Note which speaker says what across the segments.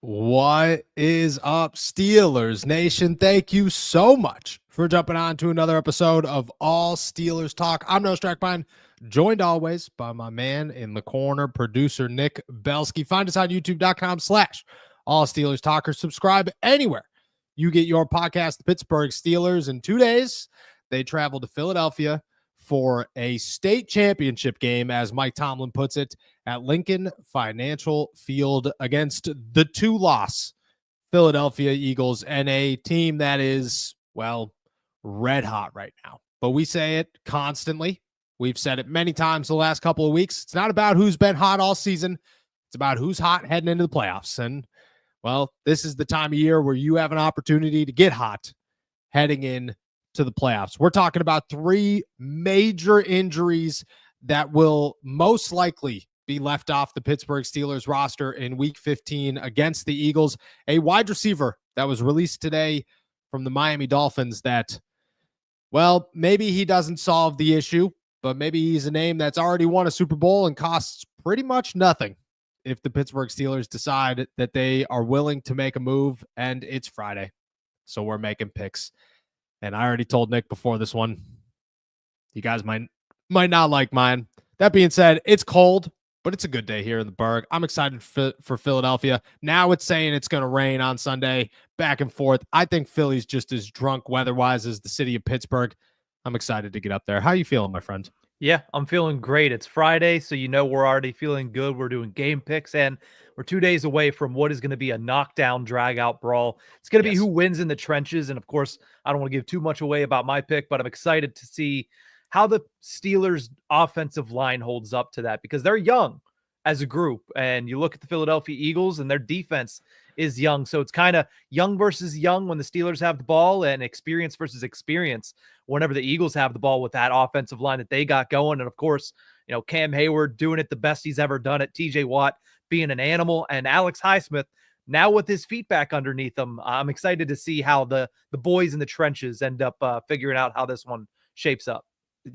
Speaker 1: What is up, Steelers Nation? Thank you so much for jumping on to another episode of All Steelers Talk. I'm Noah Strackbine, joined always by my man in the corner, producer Nick Belsky. Find us on youtube.com/All Steelers Talker. Subscribe anywhere you get your podcast. The Pittsburgh Steelers, in 2 days, they travel to Philadelphia for a state championship game, as Mike Tomlin puts it, at Lincoln Financial Field against the two-loss Philadelphia Eagles and a team that is, well, red hot right now. But we say it constantly. We've said it many times the last couple of weeks. It's not about who's been hot all season. It's about who's hot heading into the playoffs. And, well, this is the time of year where you have an opportunity to get hot heading in to the playoffs. We're talking about three major injuries that will most likely be left off the Pittsburgh Steelers roster in Week 15 against the Eagles. A wide receiver that was released today from the Miami Dolphins that, well, maybe he doesn't solve the issue, but maybe he's a name that's already won a Super Bowl and costs pretty much nothing if the Pittsburgh Steelers decide that they are willing to make a move, and it's Friday, so we're making picks. And I already told Nick before this one, you guys might not like mine. That being said, it's cold, but it's a good day here in the Burgh. I'm excited for Philadelphia. Now it's saying it's going to rain on Sunday, back and forth. I think Philly's just as drunk weather-wise as the city of Pittsburgh. I'm excited to get up there. How are you feeling, my friend?
Speaker 2: Yeah, I'm feeling great. It's Friday, so we're already feeling good. We're doing game picks, and we're 2 days away from what is going to be a knockdown, drag-out brawl. It's going to be who wins in the trenches, and of course, I don't want to give too much away about my pick, but I'm excited to see how the Steelers' offensive line holds up to that, because they're young as a group, and you look at the Philadelphia Eagles, and their defense is young, so it's kind of young versus young when the Steelers have the ball, and experience versus experience whenever the Eagles have the ball with that offensive line that they got going. And of course, Cam Hayward doing it the best he's ever done it, TJ Watt being an animal, and Alex Highsmith now with his feet back underneath him. I'm excited to see how the boys in the trenches end up figuring out how this one shapes up.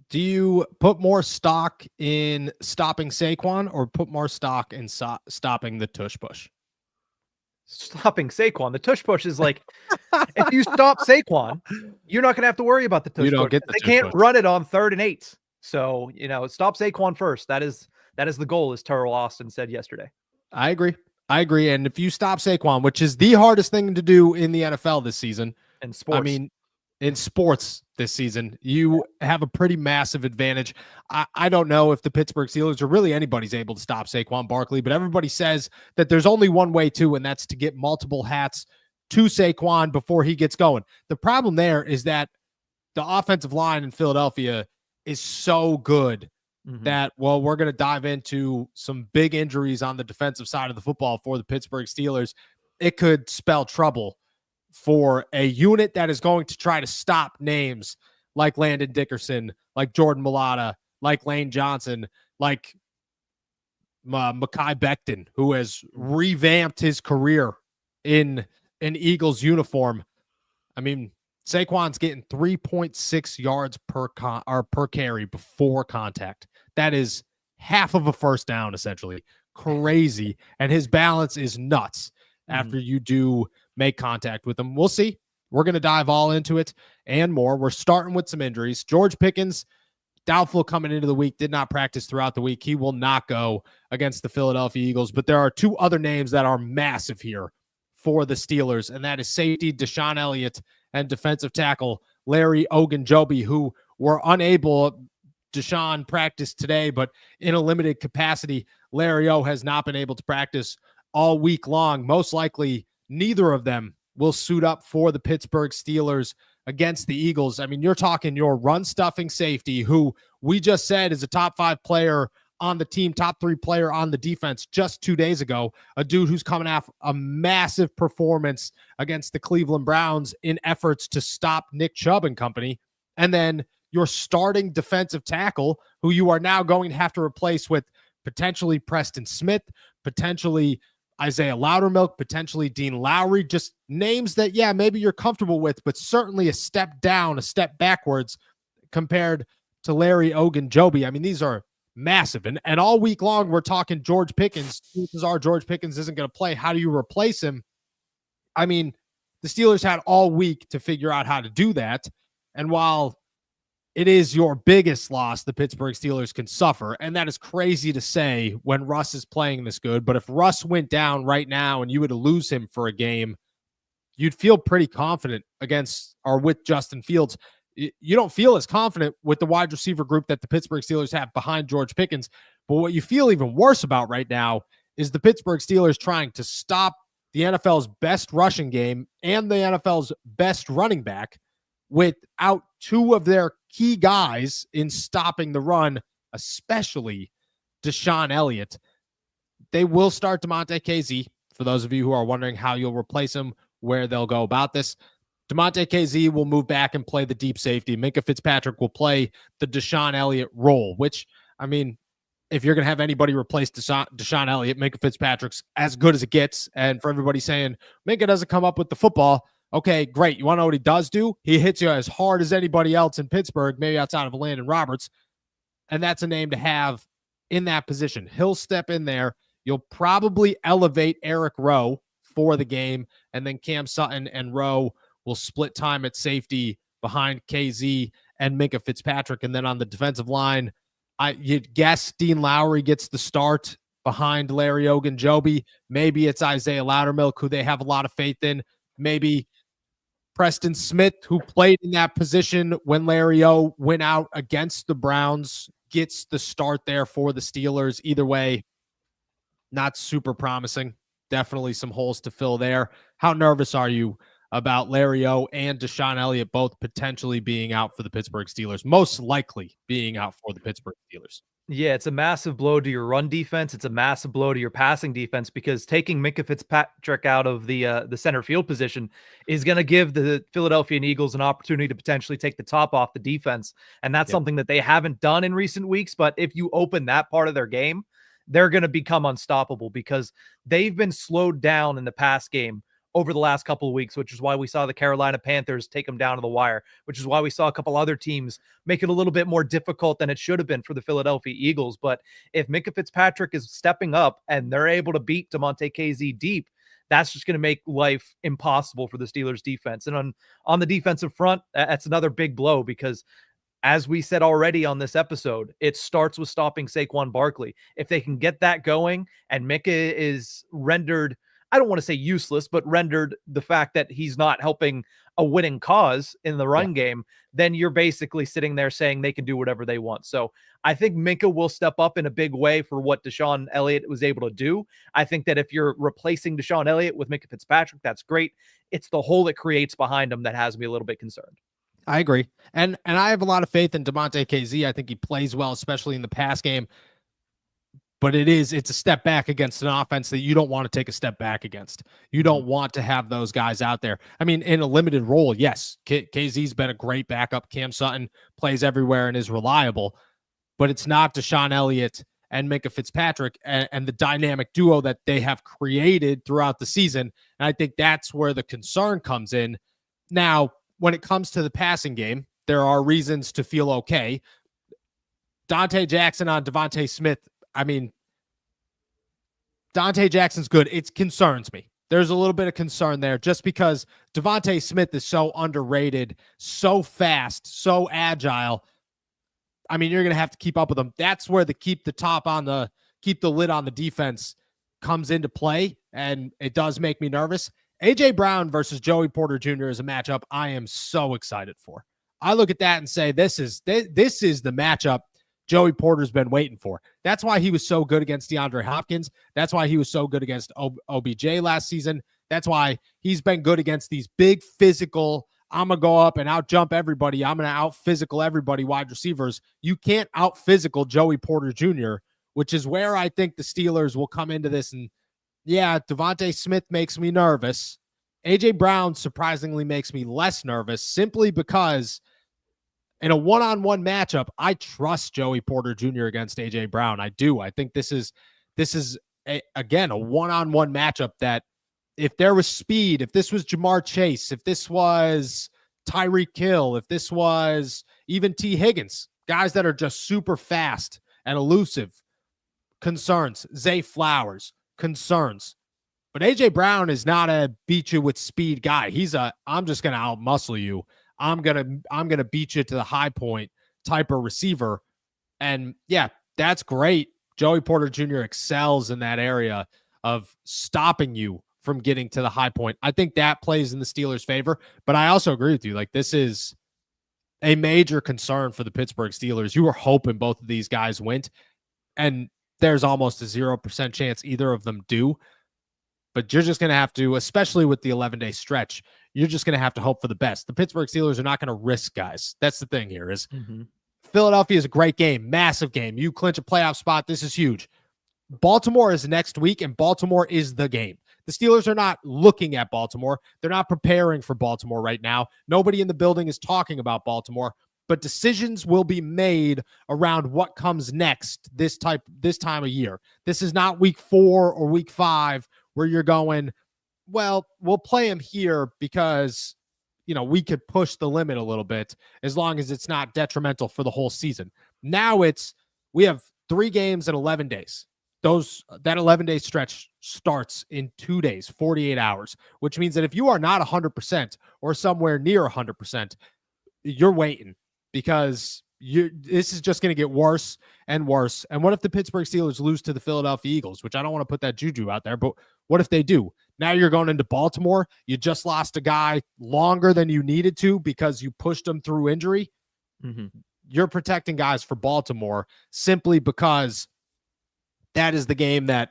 Speaker 1: Do you put more stock in stopping Saquon or put more stock in stopping the tush push?
Speaker 2: Stopping Saquon. The tush push is like, if you stop Saquon, you're not going to have to worry about the tush
Speaker 1: you don't
Speaker 2: push.
Speaker 1: Get the
Speaker 2: they can't run it on 3rd and 8. So, stop Saquon first. That is the goal, as Terrell Austin said yesterday.
Speaker 1: I agree. And if you stop Saquon, which is the hardest thing to do in the NFL this season,
Speaker 2: in sports.
Speaker 1: I mean, in sports this season, you have a pretty massive advantage. I don't know if the Pittsburgh Steelers or really anybody's able to stop Saquon Barkley, but everybody says that there's only one way to, and that's to get multiple hats to Saquon before he gets going. The problem there is that the offensive line in Philadelphia is so good that, well, we're going to dive into some big injuries on the defensive side of the football for the Pittsburgh Steelers. It could spell trouble for a unit that is going to try to stop names like Landon Dickerson, like Jordan Mailata, like Lane Johnson, like Mekhi Becton, who has revamped his career in an Eagles uniform. I mean, Saquon's getting 3.6 yards per carry before contact. That is half of a first down, essentially. Crazy. And his balance is nuts after you do make contact with him. We'll see. We're going to dive all into it and more. We're starting with some injuries. George Pickens, doubtful coming into the week, did not practice throughout the week. He will not go against the Philadelphia Eagles, but there are two other names that are massive here for the Steelers, and that is safety Deshaun Elliott and defensive tackle Larry Ogunjobi, who were unable. Deshaun practiced today, but in a limited capacity. Larry O has not been able to practice all week long. Most likely, neither of them will suit up for the Pittsburgh Steelers against the Eagles. I mean, you're talking your run-stuffing safety, who we just said is a top 5 player on the team, top 3 player on the defense just 2 days ago, a dude who's coming off a massive performance against the Cleveland Browns in efforts to stop Nick Chubb and company. And then your starting defensive tackle, who you are now going to have to replace with potentially Preston Smith, potentially Isaiah Loudermilk, potentially Dean Lowry, just names that, yeah, maybe you're comfortable with, but certainly a step down, a step backwards compared to Larry Ogunjobi. I mean, these are massive. And all week long, we're talking George Pickens. Chances are George Pickens isn't going to play. How do you replace him? I mean, the Steelers had all week to figure out how to do that. And while it is your biggest loss the Pittsburgh Steelers can suffer, and that is crazy to say when Russ is playing this good, but if Russ went down right now and you were to lose him for a game, you'd feel pretty confident against or with Justin Fields. You don't feel as confident with the wide receiver group that the Pittsburgh Steelers have behind George Pickens. But what you feel even worse about right now is the Pittsburgh Steelers trying to stop the NFL's best rushing game and the NFL's best running back without two of their key guys in stopping the run, especially Deshaun Elliott. They will start Damontae Kazee. For those of you who are wondering how you'll replace him, where they'll go about this, Damontae Kazee will move back and play the deep safety. Minkah Fitzpatrick will play the Deshaun Elliott role, which, I mean, if you're going to have anybody replace Deshaun Elliott, Minkah Fitzpatrick's as good as it gets. And for everybody saying, Minkah doesn't come up with the football, okay, great. You want to know what he does do? He hits you as hard as anybody else in Pittsburgh, maybe outside of Landon Roberts. And that's a name to have in that position. He'll step in there. You'll probably elevate Eric Rowe for the game, and then Cam Sutton and Rowe will split time at safety behind KZ and Minkah Fitzpatrick. And then on the defensive line, you'd guess Dean Lowry gets the start behind Larry Ogunjobi. Maybe it's Isaiah Loudermilk, who they have a lot of faith in. Maybe Preston Smith, who played in that position when Larry O went out against the Browns, gets the start there for the Steelers. Either way, not super promising. Definitely some holes to fill there. How nervous are you about Larry O and Deshaun Elliott both potentially being out for the Pittsburgh Steelers, most likely being out for the Pittsburgh Steelers?
Speaker 2: Yeah, it's a massive blow to your run defense. It's a massive blow to your passing defense, because taking Minkah Fitzpatrick out of the center field position is going to give the Philadelphia Eagles an opportunity to potentially take the top off the defense. And that's something that they haven't done in recent weeks. But if you open that part of their game, they're going to become unstoppable, because they've been slowed down in the pass game over the last couple of weeks, which is why we saw the Carolina Panthers take them down to the wire, which is why we saw a couple other teams make it a little bit more difficult than it should have been for the Philadelphia Eagles. But if Minkah Fitzpatrick is stepping up and they're able to beat Damontae Kazee deep, that's just going to make life impossible for the Steelers defense. And on the defensive front, that's another big blow, because as we said already on this episode, it starts with stopping Saquon Barkley. If they can get that going and Minkah is rendered, I don't want to say useless, but rendered the fact that he's not helping a winning cause in the run game, then you're basically sitting there saying they can do whatever they want. So I think Minkah will step up in a big way for what Deshaun Elliott was able to do. I think that if you're replacing Deshaun Elliott with Minkah Fitzpatrick, that's great. It's the hole it creates behind him that has me a little bit concerned.
Speaker 1: I agree. And I have a lot of faith in Damontae Kazee. I think he plays well, especially in the pass game. But it's a step back against an offense that you don't want to take a step back against. You don't want to have those guys out there. I mean, in a limited role, yes, KZ's been a great backup. Cam Sutton plays everywhere and is reliable, but it's not Deshaun Elliott and Minkah Fitzpatrick and the dynamic duo that they have created throughout the season. And I think that's where the concern comes in. Now, when it comes to the passing game, there are reasons to feel okay. Dante Jackson on Devontae Smith, I mean, Dante Jackson's good. It concerns me. There's a little bit of concern there just because Devontae Smith is so underrated, so fast, so agile. I mean, you're going to have to keep up with him. That's where the keep the lid on the defense comes into play, and it does make me nervous. A.J. Brown versus Joey Porter Jr. is a matchup I am so excited for. I look at that and say, this is the matchup Joey Porter's been waiting for. That's why he was so good against DeAndre Hopkins. That's why he was so good against OBJ last season. That's why he's been good against these big physical, I'm going to go up and out jump everybody, I'm going to out physical everybody wide receivers. You can't out physical Joey Porter Jr., which is where I think the Steelers will come into this. And yeah, Devontae Smith makes me nervous. A.J. Brown surprisingly makes me less nervous, simply because in a one-on-one matchup, I trust Joey Porter Jr. against A.J. Brown. I do. I think this is again a one-on-one matchup that if there was speed, if this was Jamar Chase, if this was Tyreek Hill, if this was even T. Higgins, guys that are just super fast and elusive. Concerns. Zay Flowers. Concerns. But A.J. Brown is not a beat you with speed guy. He's a, I'm just going to out-muscle you. I'm gonna beat you to the high point type of receiver. And yeah, that's great. Joey Porter Jr. excels in that area of stopping you from getting to the high point. I think that plays in the Steelers' favor. But I also agree with you. Like, this is a major concern for the Pittsburgh Steelers. You were hoping both of these guys went, and there's almost a 0% chance either of them do. But you're just going to have to, especially with the 11-day stretch, you're just going to have to hope for the best. The Pittsburgh Steelers are not going to risk guys. That's the thing here is Philadelphia is a great game, massive game. You clinch a playoff spot. This is huge. Baltimore is next week, and Baltimore is the game. The Steelers are not looking at Baltimore. They're not preparing for Baltimore right now. Nobody in the building is talking about Baltimore, but decisions will be made around what comes next this time of year. This is not week 4 or week 5 where you're going, well, we'll play him here because, we could push the limit a little bit as long as it's not detrimental for the whole season. Now we have 3 games in 11 days. That 11-day stretch starts in 2 days, 48 hours, which means that if you are not 100% or somewhere near 100%, you're waiting because this is just going to get worse and worse. And what if the Pittsburgh Steelers lose to the Philadelphia Eagles, which I don't want to put that juju out there, but what if they do? Now you're going into Baltimore. You just lost a guy longer than you needed to because you pushed him through injury. You're protecting guys for Baltimore simply because that is the game that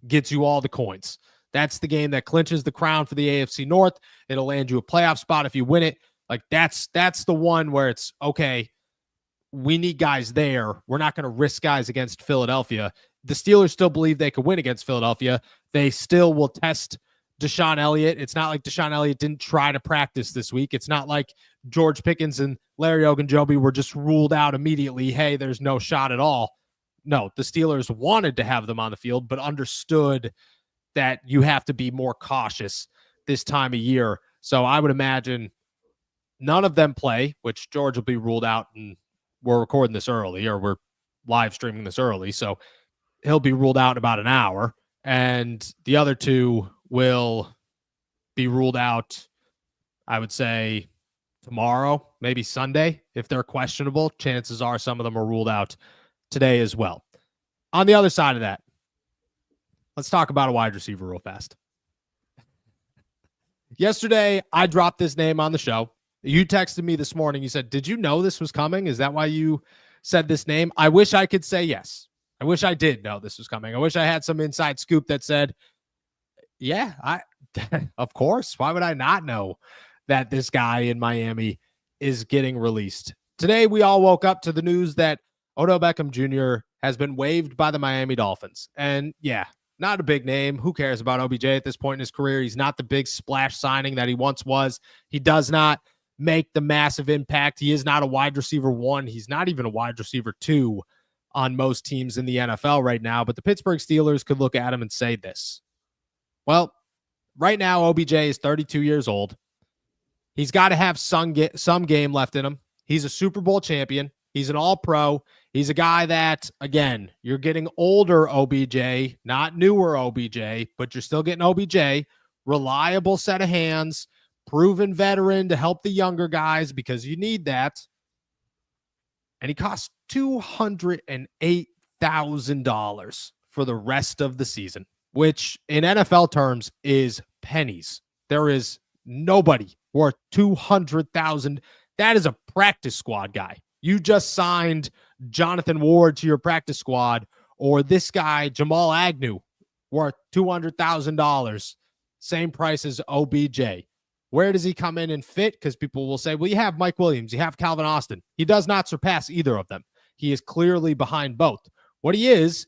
Speaker 1: gets you all the coins. That's the game that clinches the crown for the AFC North. It'll land you a playoff spot if you win it. Like that's the one where it's okay. We need guys there. We're not going to risk guys against Philadelphia. The Steelers still believe they could win against Philadelphia. They still will test Deshaun Elliott. It's not like Deshaun Elliott didn't try to practice this week. It's not like George Pickens and Larry Ogunjobi were just ruled out immediately. Hey, there's no shot at all. No, the Steelers wanted to have them on the field, but understood that you have to be more cautious this time of year. So I would imagine none of them play, which George will be ruled out, and we're recording this early, or we're live streaming this early. So he'll be ruled out in about an hour, and the other 2 will be ruled out, I would say, tomorrow, maybe Sunday. If they're questionable, chances are some of them are ruled out today as well. On the other side of that, let's talk about a wide receiver real fast. Yesterday, I dropped this name on the show. You texted me this morning. You said, did you know this was coming? Is that why you said this name? I wish I could say yes. I wish I did know this was coming. I wish I had some inside scoop that said, yeah, of course. Why would I not know that this guy in Miami is getting released? Today, we all woke up to the news that Odell Beckham Jr. has been waived by the Miami Dolphins. And yeah, not a big name. Who cares about OBJ at this point in his career? He's not the big splash signing that he once was. He does not make the massive impact. He is not a wide receiver 1. He's not even a wide receiver 2 on most teams in the NFL right now. But the Pittsburgh Steelers could look at him and say this. Well, right now, OBJ is 32 years old. He's got to have some game left in him. He's a Super Bowl champion. He's an all-pro. He's a guy that, again, you're getting older OBJ, not newer OBJ, but you're still getting OBJ. Reliable set of hands, proven veteran to help the younger guys because you need that. And he costs $208,000 for the rest of the season, which in NFL terms is pennies. There is nobody worth $200,000. That is a practice squad guy. You just signed Jonathan Ward to your practice squad, or this guy, Jamal Agnew, worth $200,000, same price as OBJ. Where does he come in and fit? Because people will say, well, you have Mike Williams, you have Calvin Austin. He does not surpass either of them. He is clearly behind both. What he is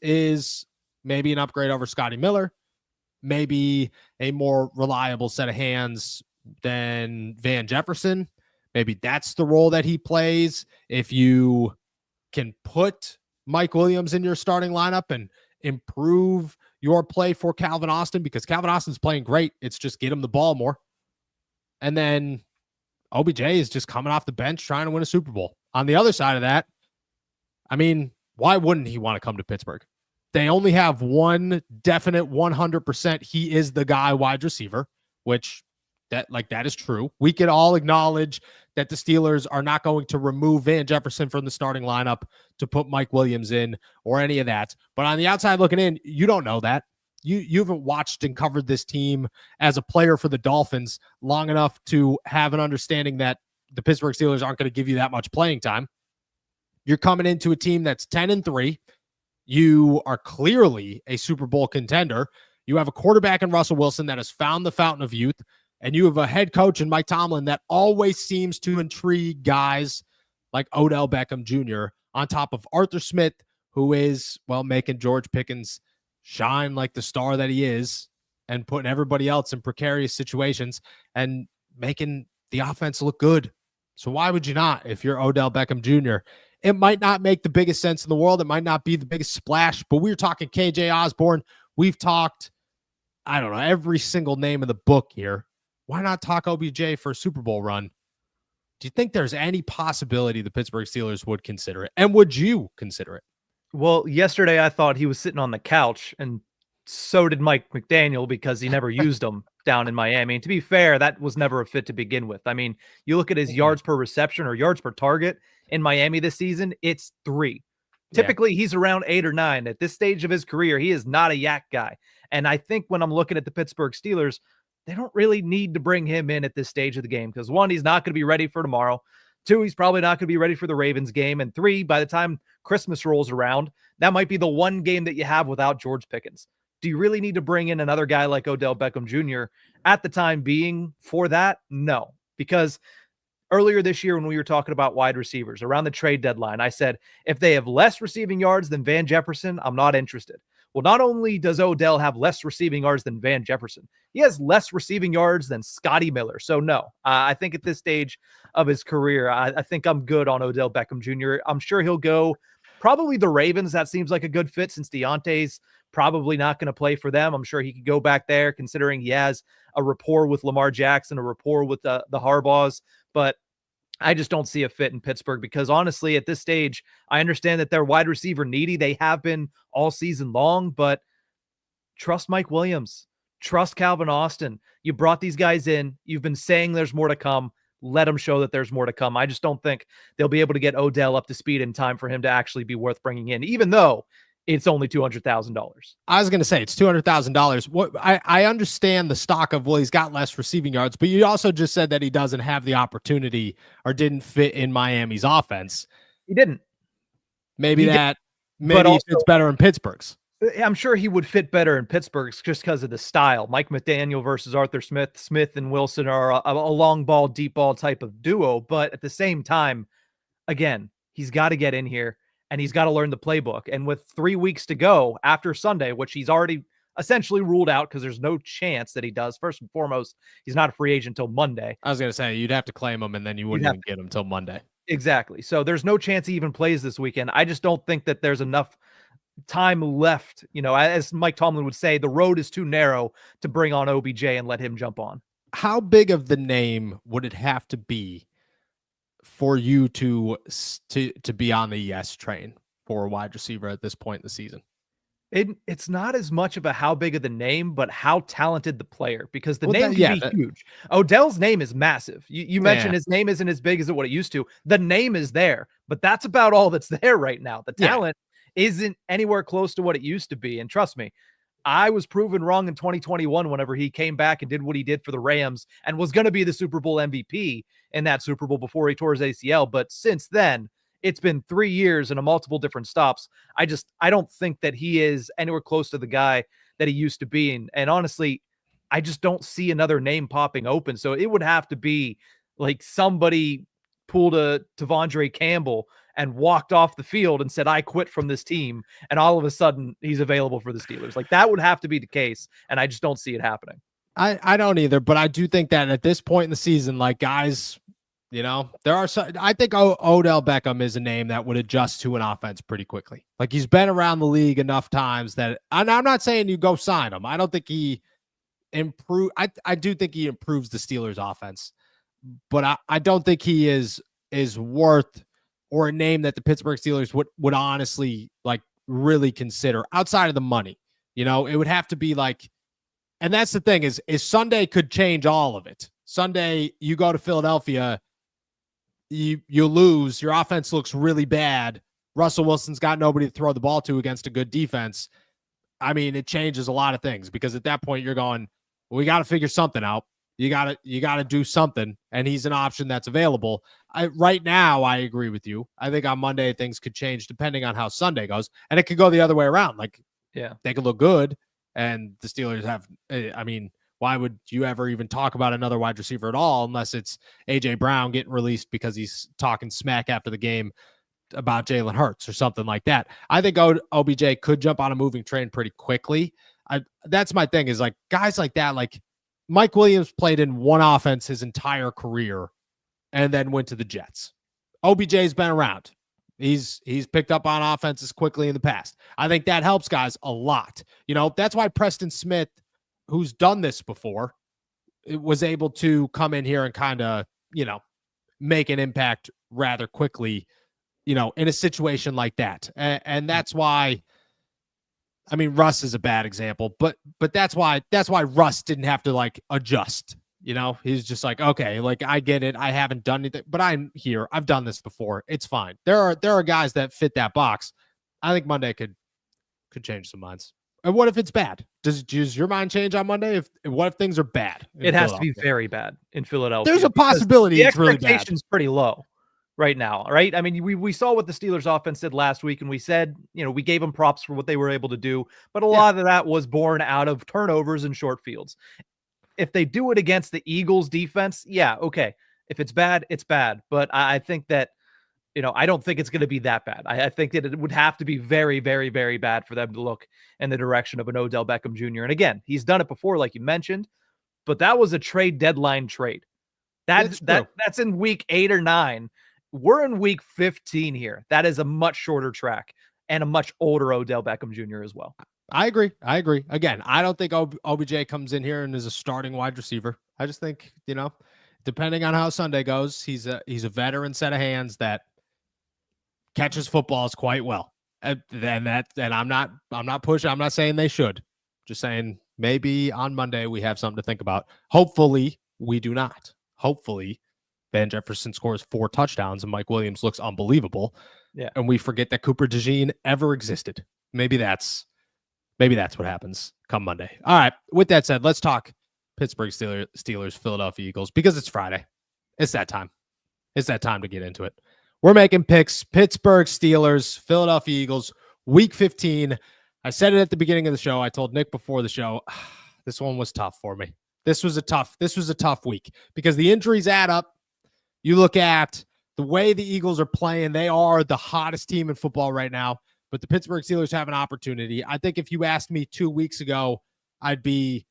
Speaker 1: maybe an upgrade over Scotty Miller, maybe a more reliable set of hands than Van Jefferson. Maybe that's the role that he plays. If you can put Mike Williams in your starting lineup and improve your play for Calvin Austin, because Calvin Austin's playing great. It's just get him the ball more. And then OBJ is just coming off the bench trying to win a Super Bowl. On the other side of that, I mean, why wouldn't he want to come to Pittsburgh? They only have one definite 100% he is the guy wide receiver, which that is true. We can all acknowledge that the Steelers are not going to remove Van Jefferson from the starting lineup to put Mike Williams in or any of that. But on the outside looking in, you don't know that. You haven't watched and covered this team as a player for the Dolphins long enough to have an understanding that the Pittsburgh Steelers aren't going to give you that much playing time. You're coming into a team that's 10-3. You are clearly a Super Bowl contender. You have a quarterback in Russell Wilson that has found the fountain of youth, and you have a head coach in Mike Tomlin that always seems to intrigue guys like Odell Beckham Jr. on top of Arthur Smith, who is, well, making George Pickens shine like the star that he is and putting everybody else in precarious situations and making the offense look good. So why would you not if you're Odell Beckham Jr.? It might not make the biggest sense in the world. It might not be the biggest splash, but we're talking KJ Osborne. We've talked, I don't know, every single name in the book here. Why not talk OBJ for a Super Bowl run? Do you think there's any possibility the Pittsburgh Steelers would consider it? And would you consider it?
Speaker 2: Well, yesterday I thought he was sitting on the couch, and so did Mike McDaniel because he never used him down in Miami. And to be fair, that was never a fit to begin with. I mean, you look at his yards per reception or yards per target in Miami this season, it's 3. Typically, he's around 8 or 9. At this stage of his career, he is not a yak guy. And I think when I'm looking at the Pittsburgh Steelers, they don't really need to bring him in at this stage of the game because 1, he's not going to be ready for tomorrow. 2, he's probably not going to be ready for the Ravens game. And 3, by the time Christmas rolls around, that might be the one game that you have without George Pickens. Do you really need to bring in another guy like Odell Beckham Jr. at the time being for that? No, because earlier this year when we were talking about wide receivers around the trade deadline, I said, if they have less receiving yards than Van Jefferson, I'm not interested. Well, not only does Odell have less receiving yards than Van Jefferson, he has less receiving yards than Scotty Miller. So no, I think at this stage of his career, I think I'm good on Odell Beckham Jr. I'm sure he'll go probably the Ravens. That seems like a good fit since Deontay's probably not going to play for them. I'm sure he could go back there considering he has a rapport with Lamar Jackson, a rapport with the Harbaughs, but I just don't see a fit in Pittsburgh because honestly, at this stage, I understand that they're wide receiver needy. They have been all season long, but trust Mike Williams, trust Calvin Austin. You brought these guys in. You've been saying there's more to come. Let them show that there's more to come. I just don't think they'll be able to get Odell up to speed in time for him to actually be worth bringing in, even though it's only $200,000.
Speaker 1: I was going to say it's $200,000. What I understand the stock of, well, he's got less receiving yards, but you also just said that he doesn't have the opportunity or didn't fit in Miami's offense.
Speaker 2: He didn't.
Speaker 1: Maybe he fits better in Pittsburgh's.
Speaker 2: I'm sure he would fit better in Pittsburgh just because of the style. Mike McDaniel versus Arthur Smith. Smith and Wilson are a long ball, deep ball type of duo. But at the same time, again, he's got to get in here and he's got to learn the playbook. And with 3 weeks to go after Sunday, which he's already essentially ruled out because there's no chance that he does. First and foremost, he's not a free agent until Monday.
Speaker 1: I was going to say, you'd have to claim him and then you wouldn't even get him until Monday.
Speaker 2: Exactly. So there's no chance he even plays this weekend. I just don't think that there's enough time left. You know, as Mike Tomlin would say, the road is too narrow to bring on OBJ and let him jump on.
Speaker 1: How big of the name would it have to be for you to be on the yes train for a wide receiver at this point in the season?
Speaker 2: It's not as much of a how big of the name, but how talented the player, because the name can be huge. Odell's name is massive. You mentioned his name isn't as big as what it used to. The name is there, but that's about all that's there right now. The talent isn't anywhere close to what it used to be. And trust me, I was proven wrong in 2021 whenever he came back and did what he did for the Rams and was going to be the Super Bowl MVP in that Super Bowl before he tore his ACL. But since then, it's been 3 years and a multiple different stops. I don't think that he is anywhere close to the guy that he used to be. And honestly, I just don't see another name popping open. So it would have to be like somebody pulled a Tavondre Campbell and walked off the field and said, I quit from this team. And all of a sudden he's available for the Steelers. Like that would have to be the case. And I just don't see it happening.
Speaker 1: I don't either, but I do think that at this point in the season, like guys, you know, there are some, I think Odell Beckham is a name that would adjust to an offense pretty quickly. Like he's been around the league enough times that, and I'm not saying you go sign him. I don't think he I do think he improves the Steelers offense, but I don't think he is worth or a name that the Pittsburgh Steelers would honestly like really consider outside of the money. You know, it would have to be like, and that's the thing is Sunday could change all of it. Sunday, you go to Philadelphia, you lose, your offense looks really bad. Russell Wilson's got nobody to throw the ball to against a good defense. I mean, it changes a lot of things because at that point you're going, well, we got to figure something out. You got to do something, and he's an option that's available. Right now, I agree with you. I think on Monday things could change depending on how Sunday goes, and it could go the other way around. Like,
Speaker 2: yeah,
Speaker 1: they could look good, and the Steelers have. I mean, why would you ever even talk about another wide receiver at all unless it's A.J. Brown getting released because he's talking smack after the game about Jalen Hurts or something like that? I think OBJ could jump on a moving train pretty quickly. That's my thing is like guys like that, like Mike Williams played in one offense his entire career and then went to the Jets. OBJ's been around. He's picked up on offenses quickly in the past. I think that helps guys a lot. You know, that's why Preston Smith, who's done this before, was able to come in here and kind of, you know, make an impact rather quickly, you know, in a situation like that. And that's why, I mean, Russ is a bad example, but that's why Russ didn't have to like adjust. You know, he's just like, okay, like I get it. I haven't done anything, but I'm here. I've done this before. It's fine. There are guys that fit that box. I think Monday could change some minds. And what if it's bad? Does your mind change on Monday? What if things are bad?
Speaker 2: It has to be very bad in Philadelphia.
Speaker 1: There's a possibility
Speaker 2: the
Speaker 1: it's really bad.
Speaker 2: Expectation's pretty low right now, right? I mean, we saw what the Steelers offense did last week, and we said, you know, we gave them props for what they were able to do, but a lot of that was born out of turnovers and short fields. If they do it against the Eagles defense, yeah, okay. If it's bad, it's bad. But I think that, you know, I don't think it's going to be that bad. I think that it would have to be very, very, very bad for them to look in the direction of an Odell Beckham Jr. And again, he's done it before, like you mentioned, but that was a trade deadline trade. That's in week 8 or 9. We're in week 15 here. That is a much shorter track and a much older Odell Beckham Jr. as well.
Speaker 1: I agree. Again, I don't think OBJ comes in here and is a starting wide receiver. I just think, you know, depending on how Sunday goes, he's a veteran set of hands that catches footballs quite well. And I'm not pushing. I'm not saying they should. Just saying maybe on Monday we have something to think about. Hopefully we do not. Hopefully Van Jefferson scores 4 touchdowns and Mike Williams looks unbelievable.
Speaker 2: Yeah. And
Speaker 1: we forget that Cooper DeJean ever existed. Maybe that's what happens come Monday. All right. With that said, let's talk Pittsburgh Steelers, Philadelphia Eagles, because it's Friday. It's that time. It's that time to get into it. We're making picks. Pittsburgh Steelers, Philadelphia Eagles, week 15. I said it at the beginning of the show. I told Nick before the show, this one was tough for me. This was a tough week because the injuries add up. You look at the way the Eagles are playing. They are the hottest team in football right now, but the Pittsburgh Steelers have an opportunity. I think if you asked me 2 weeks ago, I'd be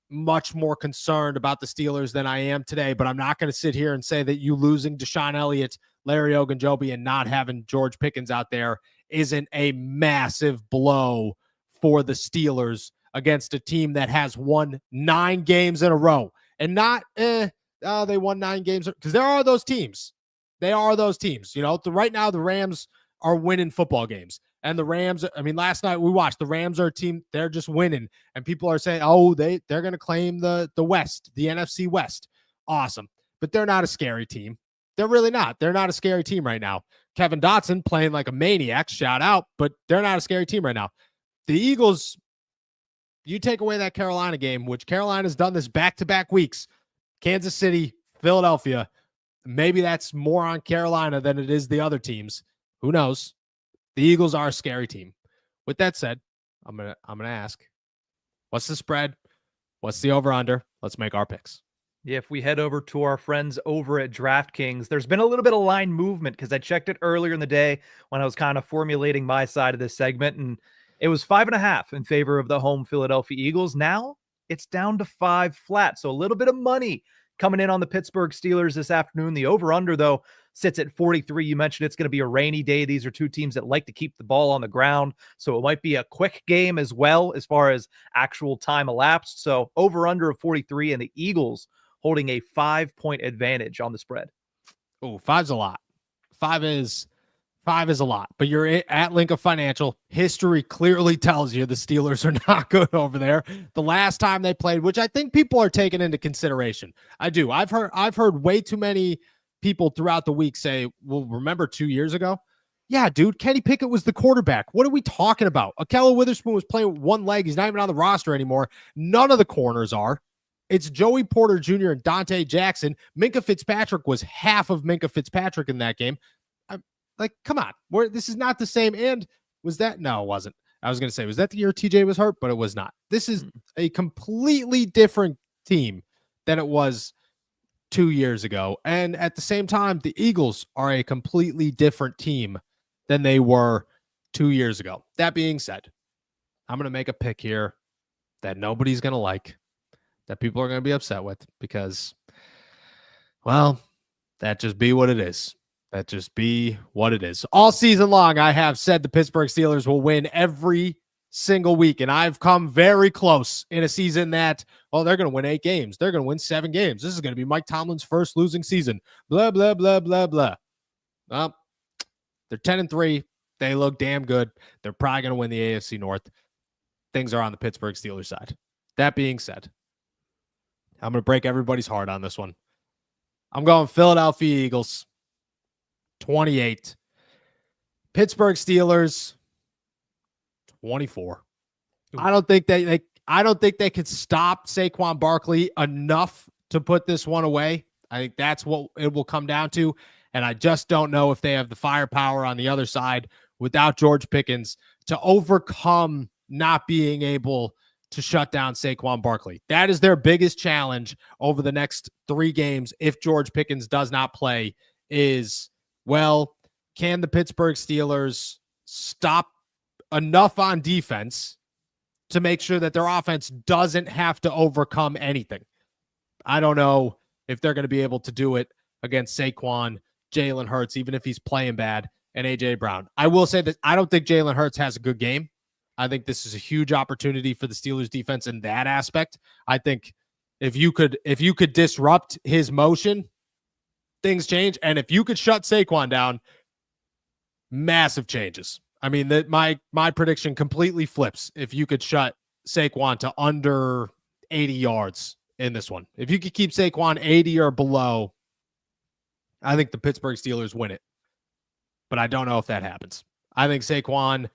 Speaker 1: much more concerned about the Steelers than I am today, but I'm not going to sit here and say that you losing Deshaun Elliott, Larry Ogunjobi, and not having George Pickens out there isn't a massive blow for the Steelers against a team that has won 9 games in a row. And not, they won 9 games, because there are those teams. They are those teams. You know, right now the Rams are winning football games. And the Rams, I mean, last night we watched, the Rams are a team, they're just winning. And people are saying, oh, they're going to claim the West, the NFC West. Awesome. But they're not a scary team. They're really not. They're not a scary team right now. Kevin Dotson playing like a maniac, shout out, but they're not a scary team right now. The Eagles, you take away that Carolina game, which Carolina's done this back-to-back weeks. Kansas City, Philadelphia. Maybe that's more on Carolina than it is the other teams. Who knows? The Eagles are a scary team. With that said, I'm gonna ask, what's the spread? What's the over-under? Let's make our picks.
Speaker 2: Yeah, if we head over to our friends over at DraftKings, there's been a little bit of line movement because I checked it earlier in the day when I was kind of formulating my side of this segment, and it was 5.5 in favor of the home Philadelphia Eagles. Now it's down to 5 flat, so a little bit of money coming in on the Pittsburgh Steelers this afternoon. The over-under, though, sits at 43. You mentioned it's going to be a rainy day. These are two teams that like to keep the ball on the ground, so it might be a quick game as well as far as actual time elapsed. So over-under of 43, and the Eagles holding a 5-point advantage on the spread.
Speaker 1: Oh, 5's a lot. Five is a lot, but you're at Lincoln Financial. History clearly tells you the Steelers are not good over there. The last time they played, which I think people are taking into consideration. I do. I've heard way too many people throughout the week say, well, remember 2 years ago? Yeah, dude, Kenny Pickett was the quarterback. What are we talking about? Ahkello Witherspoon was playing with one leg. He's not even on the roster anymore. None of the corners are. It's Joey Porter Jr. and Dante Jackson. Minkah Fitzpatrick was half of Minkah Fitzpatrick in that game. Like, come on. This is not the same. And was that? No, it wasn't. I was going to say, was that the year TJ was hurt? But it was not. This is a completely different team than it was 2 years ago. And at the same time, the Eagles are a completely different team than they were 2 years ago. That being said, I'm going to make a pick here that nobody's going to like, that people are going to be upset with because, well, that just be what it is. That just be what it is. All season long, I have said the Pittsburgh Steelers will win every single week, and I've come very close in a season that, well, they're going to win 8 games. They're going to win 7 games. This is going to be Mike Tomlin's first losing season. Blah, blah, blah, blah, blah. Well, they're 10-3. They look damn good. They're probably going to win the AFC North. Things are on the Pittsburgh Steelers side. That being said, I'm going to break everybody's heart on this one. I'm going Philadelphia Eagles. 28. Pittsburgh Steelers 24. I don't think they could stop Saquon Barkley enough to put this one away. I think that's what it will come down to. And I just don't know if they have the firepower on the other side without George Pickens to overcome not being able to shut down Saquon Barkley. That is their biggest challenge over the next 3 games if George Pickens does not play is, well, can the Pittsburgh Steelers stop enough on defense to make sure that their offense doesn't have to overcome anything? I don't know if they're going to be able to do it against Saquon, Jalen Hurts, even if he's playing bad, and A.J. Brown. I will say that I don't think Jalen Hurts has a good game. I think this is a huge opportunity for the Steelers defense in that aspect. I think if you could disrupt his motion, things change. And if you could shut Saquon down, massive changes. I mean, my prediction completely flips if you could shut Saquon to under 80 yards in this one. If you could keep Saquon 80 or below, I think the Pittsburgh Steelers win it. But I don't know if that happens. I think Saquon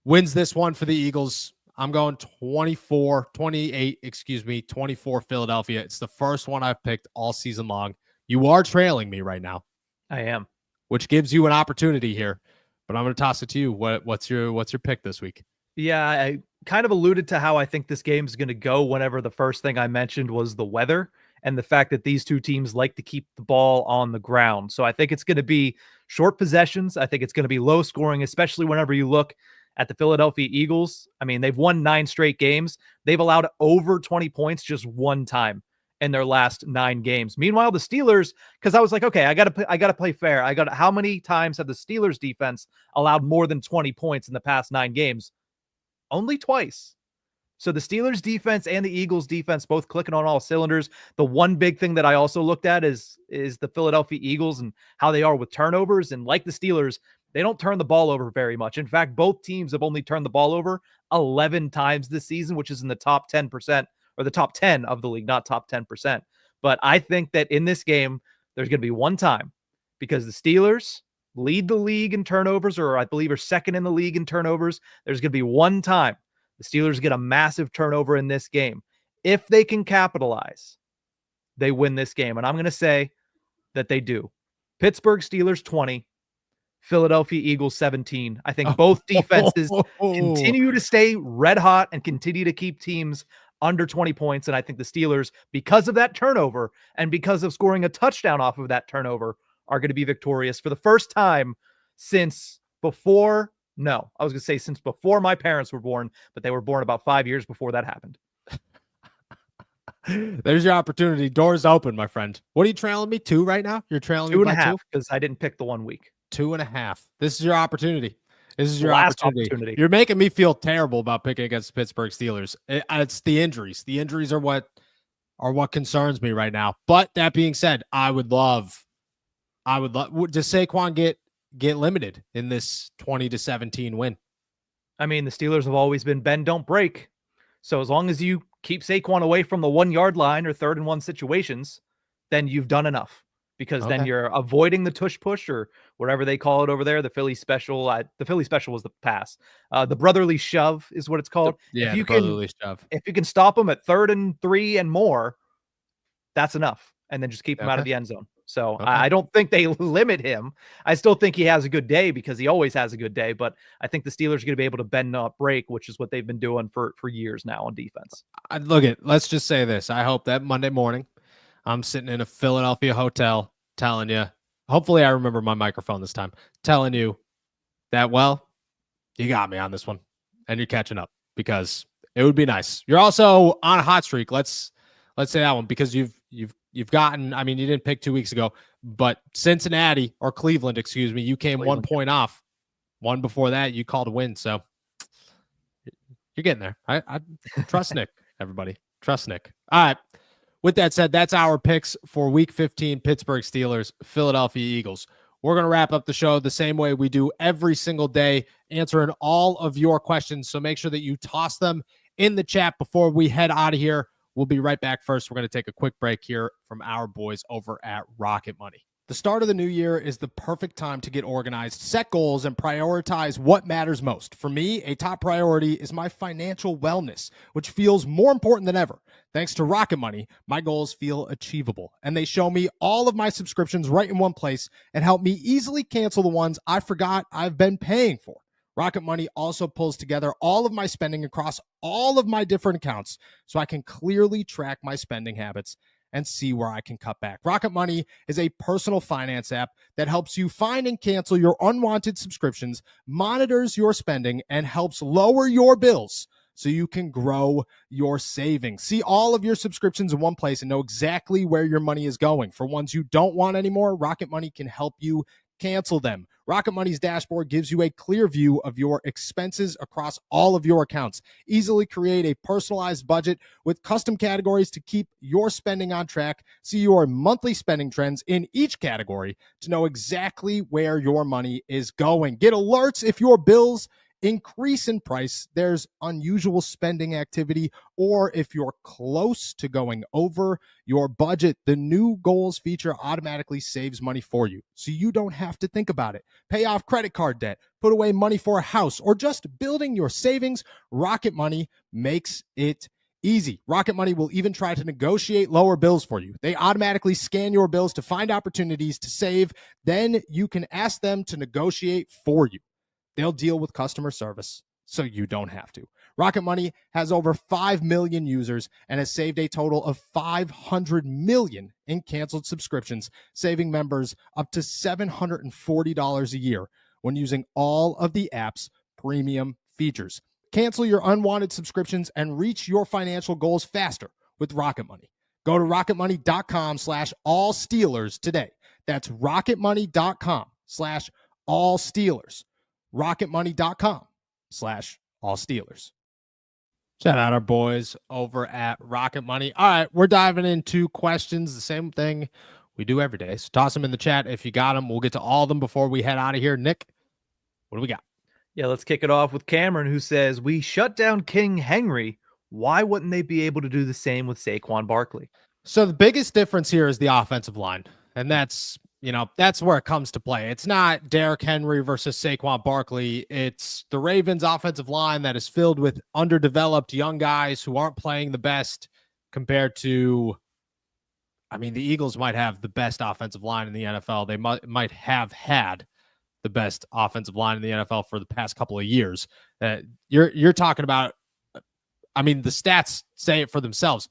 Speaker 1: wins this one for the Eagles. I'm going 24 Philadelphia. It's the first one I've picked all season long. You are trailing me right now.
Speaker 2: I am.
Speaker 1: Which gives you an opportunity here. But I'm going to toss it to you. What's your pick this week?
Speaker 2: Yeah, I kind of alluded to how I think this game is going to go whenever the first thing I mentioned was the weather and the fact that these two teams like to keep the ball on the ground. So I think it's going to be short possessions. I think it's going to be low scoring, especially whenever you look at the Philadelphia Eagles. I mean, they've won 9 straight games. They've allowed over 20 points just one time in their last 9 games. Meanwhile, the Steelers, because I was like, okay, I gotta play fair. How many times have the Steelers defense allowed more than 20 points in the past 9 games? Only twice. So the Steelers defense and the Eagles defense both clicking on all cylinders. The one big thing that I also looked at is the Philadelphia Eagles and how they are with turnovers. And like the Steelers, they don't turn the ball over very much. In fact, both teams have only turned the ball over 11 times this season, which is in the top 10%. Or the top 10 of the league, not top 10%. But I think that in this game, there's going to be one time because the Steelers lead the league in turnovers, or I believe are second in the league in turnovers. There's going to be one time the Steelers get a massive turnover in this game. If they can capitalize, they win this game. And I'm going to say that they do. Pittsburgh Steelers 20, Philadelphia Eagles 17. I think both defenses continue to stay red hot and continue to keep teams under 20 points. And I think the Steelers, because of that turnover and because of scoring a touchdown off of that turnover, are going to be victorious for the first time since before my parents were born, but they were born about 5 years before that happened.
Speaker 1: There's your opportunity. Doors open, my friend. What are you trailing me? 2 right now? You're trailing me by 2?
Speaker 2: Because I didn't pick the 1 week.
Speaker 1: 2.5. This is your opportunity. This is your opportunity. You're making me feel terrible about picking against the Pittsburgh Steelers. It's the injuries. The injuries are what concerns me right now. But that being said, I would love. Does Saquon get get limited in this 20-17 win.
Speaker 2: I mean, the Steelers have always been bend, don't break. So as long as you keep Saquon away from the 1 yard line or 3rd and 1 situations, then you've done enough, because then you're avoiding the tush push or whatever they call it over there. The Philly special. The Philly special was the pass. The brotherly shove is what it's called.
Speaker 1: The brotherly shove.
Speaker 2: If you can stop them at 3rd and 3 and more, that's enough. And then just keep him out of the end zone. So I don't think they limit him. I still think he has a good day, because he always has a good day. But I think the Steelers are going to be able to bend, not break, which is what they've been doing for years now on defense.
Speaker 1: Let's just say this. I hope that Monday morning I'm sitting in a Philadelphia hotel telling you, hopefully I remember my microphone this time, telling you that, well, you got me on this one and you're catching up, because it would be nice. You're also on a hot streak. Let's say that one, because you've gotten, I mean, you didn't pick 2 weeks ago, but Cincinnati or Cleveland, excuse me, you came 1 point off. One before that, you called a win. So you're getting there. I trust Nick, everybody. Trust Nick. All right. With that said, that's our picks for Week 15, Pittsburgh Steelers, Philadelphia Eagles. We're going to wrap up the show the same way we do every single day, answering all of your questions. So make sure that you toss them in the chat before we head out of here. We'll be right back. First, we're going to take a quick break here from our boys over at Rocket Money. The start of the new year is the perfect time to get organized, set goals, and prioritize what matters most. For me, a top priority is my financial wellness, which feels more important than ever. Thanks to Rocket Money, my goals feel achievable, and they show me all of my subscriptions right in one place and help me easily cancel the ones I forgot I've been paying for. Rocket Money also pulls together all of my spending across all of my different accounts so I can clearly track my spending habits and see where I can cut back. Rocket Money is a personal finance app that helps you find and cancel your unwanted subscriptions, monitors your spending, and helps lower your bills so you can grow your savings. See all of your subscriptions in one place and know exactly where your money is going. For ones you don't want anymore, Rocket Money can help you cancel them. Rocket Money's dashboard gives you a clear view of your expenses across all of your accounts. Easily create a personalized budget with custom categories to keep your spending on track. See your monthly spending trends in each category to know exactly where your money is going. Get alerts if your bills increase in price, there's unusual spending activity, or if you're close to going over your budget. The new goals feature automatically saves money for you, so you don't have to think about it. Pay off credit card debt, put away money for a house, or just building your savings. Rocket Money makes it easy. Rocket Money will even try to negotiate lower bills for you. They automatically scan your bills to find opportunities to save. Then you can ask them to negotiate for you. They'll deal with customer service so you don't have to. Rocket Money has over 5 million users and has saved a total of $500 million in canceled subscriptions, saving members up to $740 a year when using all of the app's premium features. Cancel your unwanted subscriptions and reach your financial goals faster with Rocket Money. Go to rocketmoney.com/allsteelers today. That's rocketmoney.com/allsteelers. rocketmoney.com/allsteelers. Shout out our boys over at Rocket Money. All right, we're diving into questions, the same thing we do every day. So toss them in the chat if you got them. We'll get to all of them before we head out of here. Nick, what do we got?
Speaker 2: Yeah, let's kick it off with Cameron, who says, we shut down King Henry. Why wouldn't they be able to do the same with Saquon Barkley?
Speaker 1: So the biggest difference here is the offensive line, and that's where it comes to play. It's not Derrick Henry versus Saquon Barkley. It's the Ravens offensive line that is filled with underdeveloped young guys who aren't playing the best compared to, the Eagles might have the best offensive line in the NFL. They might have had the best offensive line in the NFL for the past couple of years. You're talking about, the stats say it for themselves.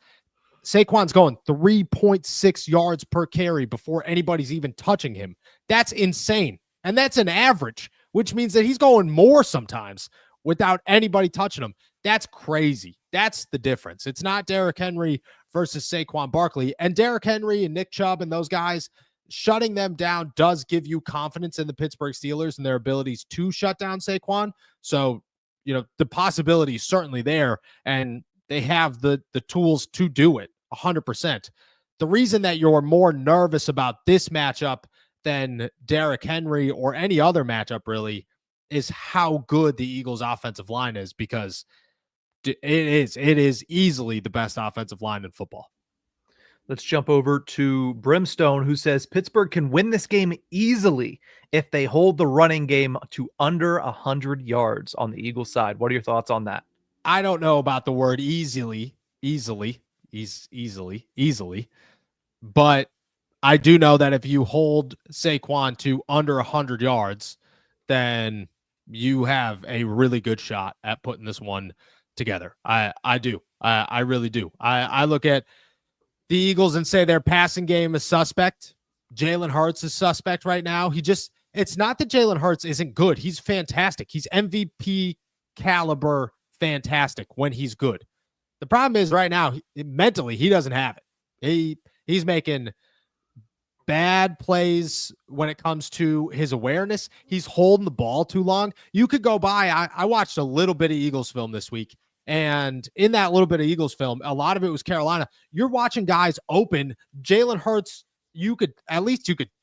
Speaker 1: Saquon's going 3.6 yards per carry before anybody's even touching him. That's insane. And that's an average, which means that he's going more sometimes without anybody touching him. That's crazy. That's the difference. It's not Derrick Henry versus Saquon Barkley. And Derrick Henry and Nick Chubb and those guys, shutting them down does give you confidence in the Pittsburgh Steelers and their abilities to shut down Saquon. So, the possibility is certainly there, and they have the tools to do it 100%. The reason that you're more nervous about this matchup than Derrick Henry or any other matchup really is how good the Eagles offensive line is, because it is easily the best offensive line in football.
Speaker 2: Let's jump over to Brimstone, who says Pittsburgh can win this game easily if they hold the running game to under 100 yards on the Eagles side. What are your thoughts on that?
Speaker 1: I don't know about the word easily, but I do know that if you hold Saquon to under 100 yards, then you have a really good shot at putting this one together. I do. I really do. I look at the Eagles and say their passing game is suspect. Jalen Hurts is suspect right now. It's not that Jalen Hurts isn't good. He's fantastic. He's MVP caliber fantastic when he's good. The problem is right now, mentally, he doesn't have it. He's making bad plays when it comes to his awareness. He's holding the ball too long. You could go by. I watched a little bit of Eagles film this week, and in that little bit of Eagles film, a lot of it was Carolina. You're watching guys open. Jalen Hurts, you could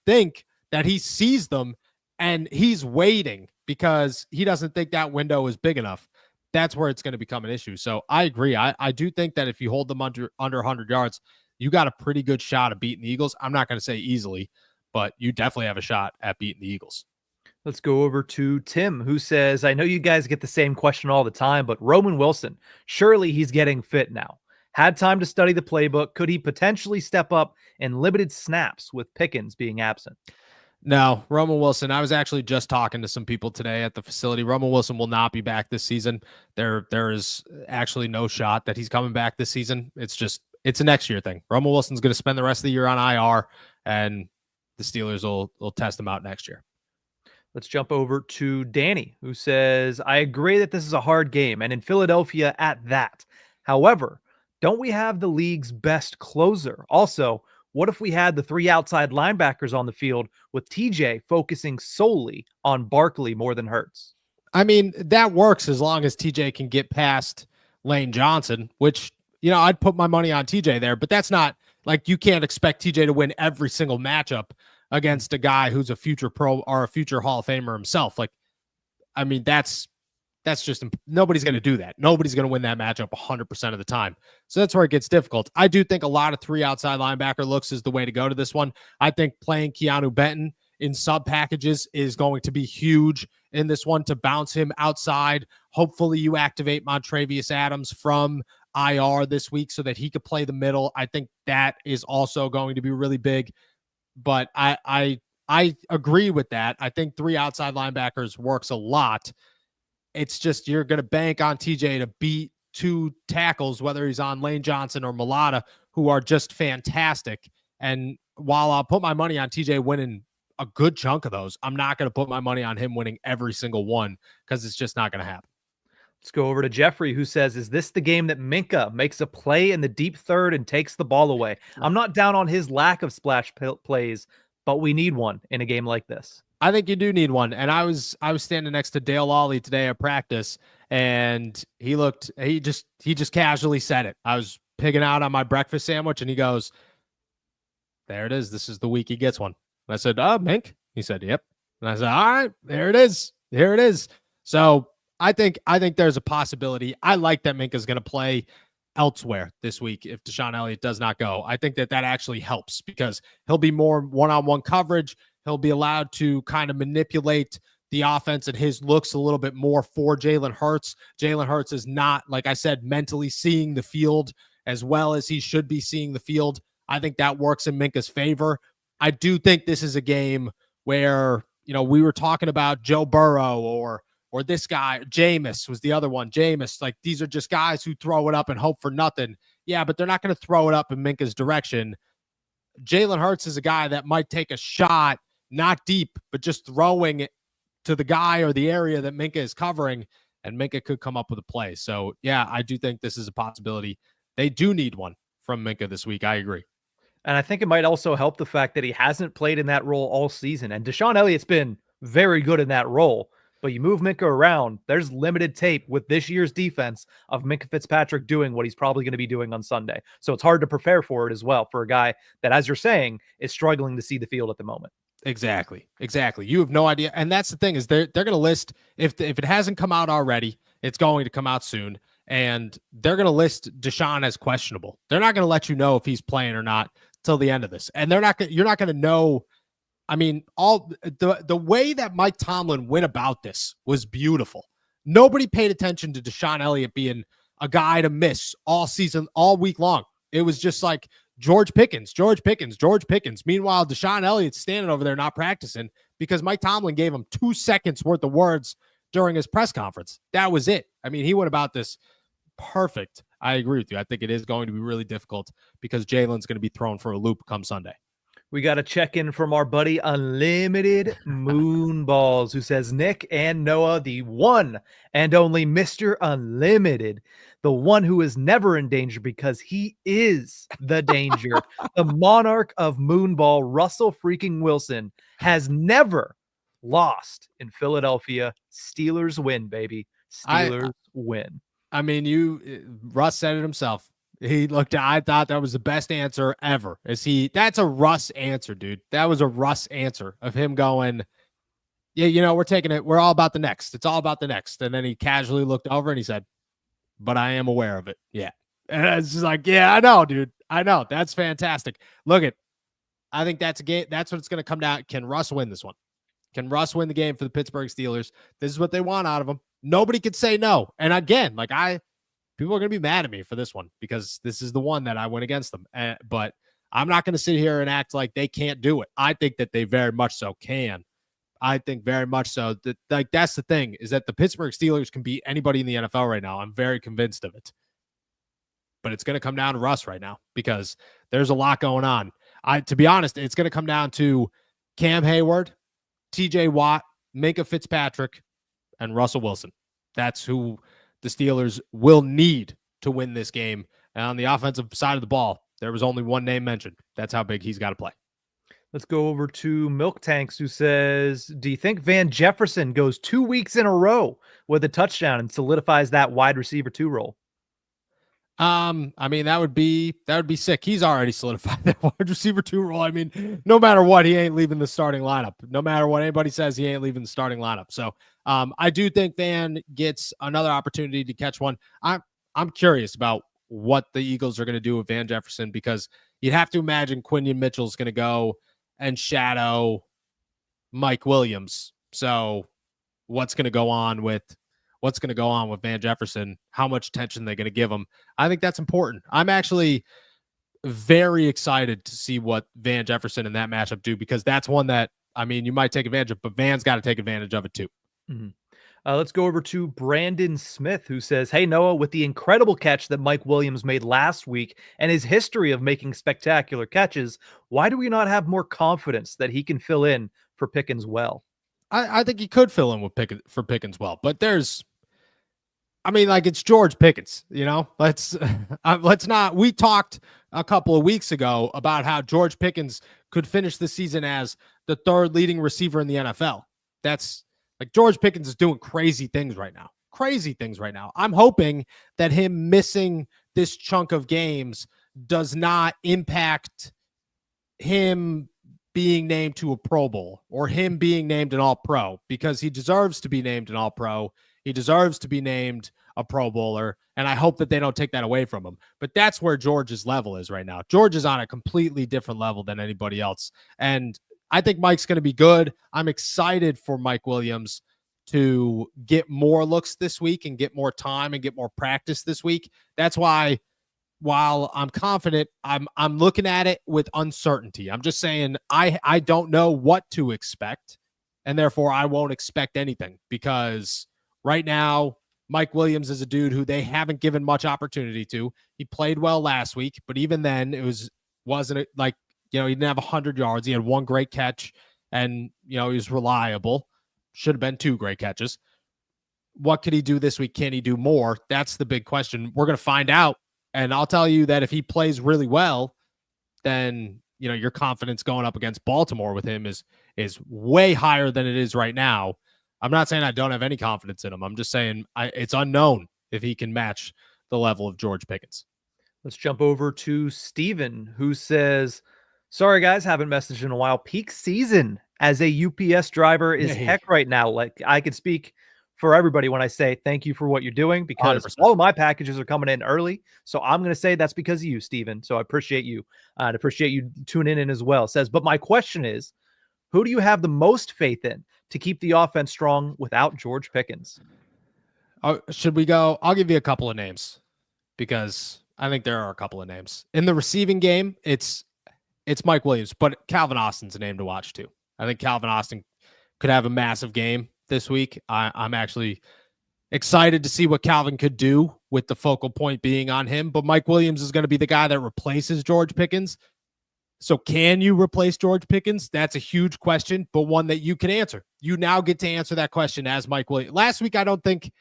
Speaker 1: think that he sees them and he's waiting because he doesn't think that window is big enough. That's where it's going to become an issue. So I agree. I do think that if you hold them under 100 yards, you got a pretty good shot at beating the Eagles. I'm not going to say easily, but you definitely have a shot at beating the Eagles.
Speaker 2: Let's go over to Tim, who says, I know you guys get the same question all the time, but Roman Wilson, surely he's getting fit now. Had time to study the playbook. Could he potentially step up in limited snaps with Pickens being absent?
Speaker 1: No, Roman Wilson. I was actually just talking to some people today at the facility. Roman Wilson will not be back this season. There is actually no shot that he's coming back this season. It's a next year thing. Roman Wilson's going to spend the rest of the year on IR, and the Steelers will test him out next year.
Speaker 2: Let's jump over to Danny, who says, I agree that this is a hard game, and in Philadelphia at that. However, don't we have the league's best closer? Also, what if we had the 3 outside linebackers on the field with TJ focusing solely on Barkley more than Hurts?
Speaker 1: I mean, that works as long as TJ can get past Lane Johnson, which, I'd put my money on TJ there, but that's not like you can't expect TJ to win every single matchup against a guy who's a future pro or a future Hall of Famer himself. Like, I mean, that's just nobody's going to do that. Nobody's going to win that matchup 100% of the time. So that's where it gets difficult. I do think a lot of 3 outside linebacker looks is the way to go to this one. I think playing Keanu Benton in sub packages is going to be huge in this one to bounce him outside. Hopefully you activate Montravius Adams from IR this week so that he could play the middle. I think that is also going to be really big, but I agree with that. I think 3 outside linebackers works a lot. It's just you're going to bank on TJ to beat 2 tackles, whether he's on Lane Johnson or Mulata, who are just fantastic. And while I'll put my money on TJ winning a good chunk of those, I'm not going to put my money on him winning every single one because it's just not going to happen.
Speaker 2: Let's go over to Jeffrey, who says, is this the game that Minkah makes a play in the deep third and takes the ball away? I'm not down on his lack of splash plays, but we need one in a game like this.
Speaker 1: I think you do need one. And I was standing next to Dale Lawley today at practice, and he just casually said it. I was pigging out on my breakfast sandwich, and he goes, there it is. This is the week he gets one. And I said, Mink? He said, yep. And I said, all right, there it is. There it is. So I think there's a possibility. I like that Minkah's going to play elsewhere this week if Deshaun Elliott does not go. I think that actually helps because he'll be more one-on-one coverage. He'll be allowed to kind of manipulate the offense and his looks a little bit more for Jalen Hurts. Jalen Hurts is not, like I said, mentally seeing the field as well as he should be seeing the field. I think that works in Minkah's favor. I do think this is a game where, we were talking about Joe Burrow or this guy, Jameis was the other one. Jameis, like these are just guys who throw it up and hope for nothing. Yeah, but they're not going to throw it up in Minkah's direction. Jalen Hurts is a guy that might take a shot, not deep, but just throwing it to the guy or the area that Minkah is covering, and Minkah could come up with a play. So, yeah, I do think this is a possibility. They do need one from Minkah this week. I agree.
Speaker 2: And I think it might also help the fact that he hasn't played in that role all season. And Deshaun Elliott's been very good in that role. But you move Minkah around, there's limited tape with this year's defense of Minkah Fitzpatrick doing what he's probably going to be doing on Sunday. So it's hard to prepare for it as well for a guy that, as you're saying, is struggling to see the field at the moment.
Speaker 1: Exactly. You have no idea. And that's the thing is they're going to list, if it hasn't come out already, it's going to come out soon. And they're going to list Deshaun as questionable. They're not going to let you know if he's playing or not till the end of this. And you're not going to know. I mean, all the way that Mike Tomlin went about this was beautiful. Nobody paid attention to Deshaun Elliott being a guy to miss all season, all week long. It was just like George Pickens. Meanwhile, Deshaun Elliott's standing over there not practicing because Mike Tomlin gave him 2 seconds worth of words during his press conference. That was it. I mean, he went about this perfect. I agree with you. I think it is going to be really difficult because Jalen's going to be thrown for a loop come Sunday.
Speaker 2: We got a check-in from our buddy Unlimited Moonballs, who says, Nick and Noah, the one and only Mr. Unlimited, the one who is never in danger because he is the danger. The monarch of Moonball, Russell freaking Wilson, has never lost in Philadelphia. Steelers win, baby. Steelers win.
Speaker 1: I mean, Russ said it himself. I thought that was the best answer ever. That's a Russ answer, dude. That was a Russ answer of him going, yeah, we're taking it. We're all about the next. It's all about the next. And then he casually looked over and he said, but I am aware of it. Yeah. And it's just like, yeah, I know, dude. I know. That's fantastic. I think that's a game. That's what it's going to come down. Can Russ win this one? Can Russ win the game for the Pittsburgh Steelers? This is what they want out of him. Nobody could say no. And again, people are going to be mad at me for this one because this is the one that I went against them. But I'm not going to sit here and act like they can't do it. I think that they very much so can. I think very much so. That's the thing is that the Pittsburgh Steelers can beat anybody in the NFL right now. I'm very convinced of it. But it's going to come down to Russ right now because there's a lot going on. To be honest, it's going to come down to Cam Hayward, TJ Watt, Minkah Fitzpatrick, and Russell Wilson. That's who the Steelers will need to win this game. And on the offensive side of the ball, there was only one name mentioned. That's how big he's got to play.
Speaker 2: Let's go over to Milk Tanks, who says, do you think Van Jefferson goes 2 weeks in a row with a touchdown and solidifies that wide receiver 2 role?
Speaker 1: I mean, that would be sick. He's already solidified that wide receiver 2 role. I mean, no matter what, he ain't leaving the starting lineup. No matter what anybody says, he ain't leaving the starting lineup. So I do think Van gets another opportunity to catch one. I'm curious about what the Eagles are going to do with Van Jefferson because you'd have to imagine Quinion Mitchell's going to go and shadow Mike Williams. So what's going to go on with Van Jefferson? How much attention they're going to give him? I think that's important. I'm actually very excited to see what Van Jefferson in that matchup do because that's one that, I mean, you might take advantage of, but Van's got to take advantage of it too.
Speaker 2: Mm-hmm. Let's go over to Brandon Smith, who says, hey, Noah, with the incredible catch that Mike Williams made last week and his history of making spectacular catches, why do we not have more confidence that he can fill in for Pickens well?
Speaker 1: I think he could fill in for Pickens well, but it's George Pickens, let's not, we talked a couple of weeks ago about how George Pickens could finish the season as the 3rd leading receiver in the NFL. That's George Pickens is doing crazy things right now. I'm hoping that him missing this chunk of games does not impact him being named to a Pro Bowl or him being named an All-Pro because he deserves to be named an All-Pro. He deserves to be named a Pro Bowler, and I hope that they don't take that away from him. But that's where George's level is right now. George is on a completely different level than anybody else, and I think Mike's going to be good. I'm excited for Mike Williams to get more looks this week and get more time and get more practice this week. That's why, while I'm confident, I'm looking at it with uncertainty. I'm just saying I don't know what to expect, and therefore I won't expect anything because right now Mike Williams is a dude who they haven't given much opportunity to. He played well last week, but even then it wasn't like, he didn't have 100 yards. He had 1 great catch, and, he was reliable. Should have been 2 great catches. What could he do this week? Can he do more? That's the big question. We're going to find out, and I'll tell you that if he plays really well, then, your confidence going up against Baltimore with him is way higher than it is right now. I'm not saying I don't have any confidence in him. I'm just saying it's unknown if he can match the level of George Pickens.
Speaker 2: Let's jump over to Steven, who says, Sorry, guys, haven't messaged in a while. Peak season as a UPS driver is
Speaker 1: Hey,
Speaker 2: heck right now. Like, I could speak for everybody when I say thank you for what you're doing, because
Speaker 1: 100%.
Speaker 2: all of my packages are coming in early. So I'm going to say that's because of you, Steven. So I appreciate you and appreciate you tuning in as well. Says, but my question is, who do you have the most faith in to keep the offense strong without George Pickens?
Speaker 1: Should we go? I'll give you a couple of names because I think there are a couple of names. In the receiving game, it's Mike Williams, but Calvin Austin's a name to watch too. I think Calvin Austin could have a massive game this week. I'm actually excited to see what Calvin could do with the focal point being on him. But Mike Williams is going to be the guy that replaces George Pickens. So can you replace George Pickens? That's a huge question, but one that you can answer. You now get to answer that question as Mike Williams. Last week, I don't think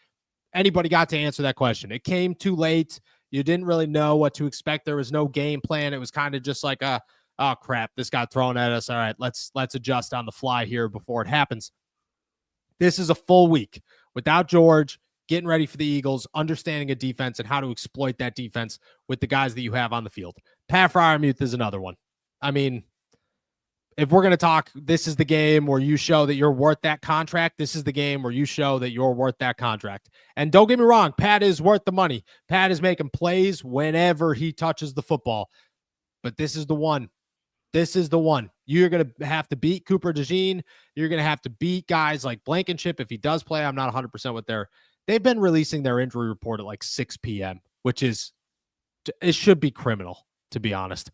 Speaker 1: anybody got to answer that question. It came too late. You didn't really know what to expect. There was no game plan. It was kind of just like, oh crap, this got thrown at us. All right, let's adjust on the fly here before it happens. This is a full week without George, getting ready for the Eagles, understanding a defense and how to exploit that defense with the guys that you have on the field. Pat Freiermuth is another one. I mean, if we're going to talk, this is the game where you show that you're worth that contract. This is the game where you show that you're worth that contract. And don't get me wrong, Pat is worth the money. Pat is making plays whenever he touches the football. But this is the one. This is the one. You're going to have to beat Cooper DeJean. You're going to have to beat guys like Blankenship if he does play. I'm not 100% with they've been releasing their injury report at like 6 p.m., which is, it should be criminal, to be honest.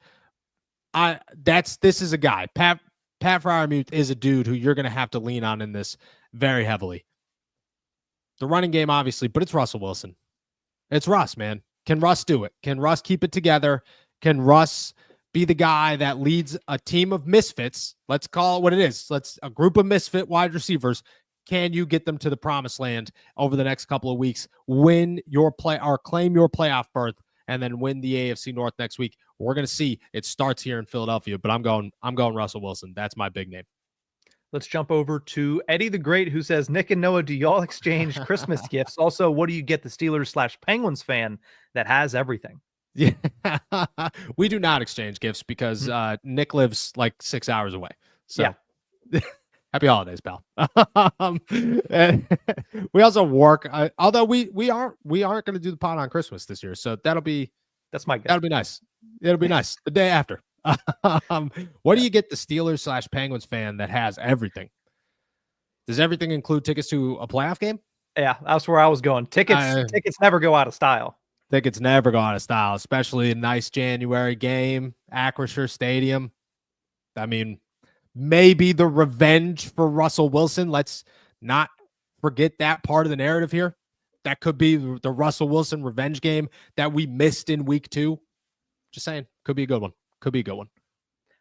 Speaker 1: This is a guy. Pat Freiermuth is a dude who you're going to have to lean on in this very heavily. The running game, obviously, but it's Russell Wilson. It's Russ, man. Can Russ do it? Can Russ keep it together? Can Russ be the guy that leads a team of misfits? Let's call it what it is. A group of misfit wide receivers. Can you get them to the promised land over the next couple of weeks? Win your claim your playoff berth, and then win the AFC North next week. We're going to see. It starts here in Philadelphia, but I'm going Russell Wilson. That's my big name.
Speaker 2: Let's jump over to Eddie the Great, who says, Nick and Noah, do y'all exchange Christmas gifts? Also, what do you get the Steelers/Penguins fan that has everything?
Speaker 1: Yeah, we do not exchange gifts because Nick lives like 6 hours away. So yeah. Happy holidays, pal. We also work, although we aren't going to do the pod on Christmas this year. So that'll be nice. It'll be nice the day after. What do you get the Steelers/Penguins fan that has everything? Does everything include tickets to a playoff game?
Speaker 2: Yeah, that's where I was going. Tickets never go out of style.
Speaker 1: Tickets never go out of style, especially a nice January game, Acrisure Stadium. I mean, maybe the revenge for Russell Wilson. Let's not forget that part of the narrative here. That could be the Russell Wilson revenge game that we missed in week 2. Just saying, could be a good one. Could be a good one.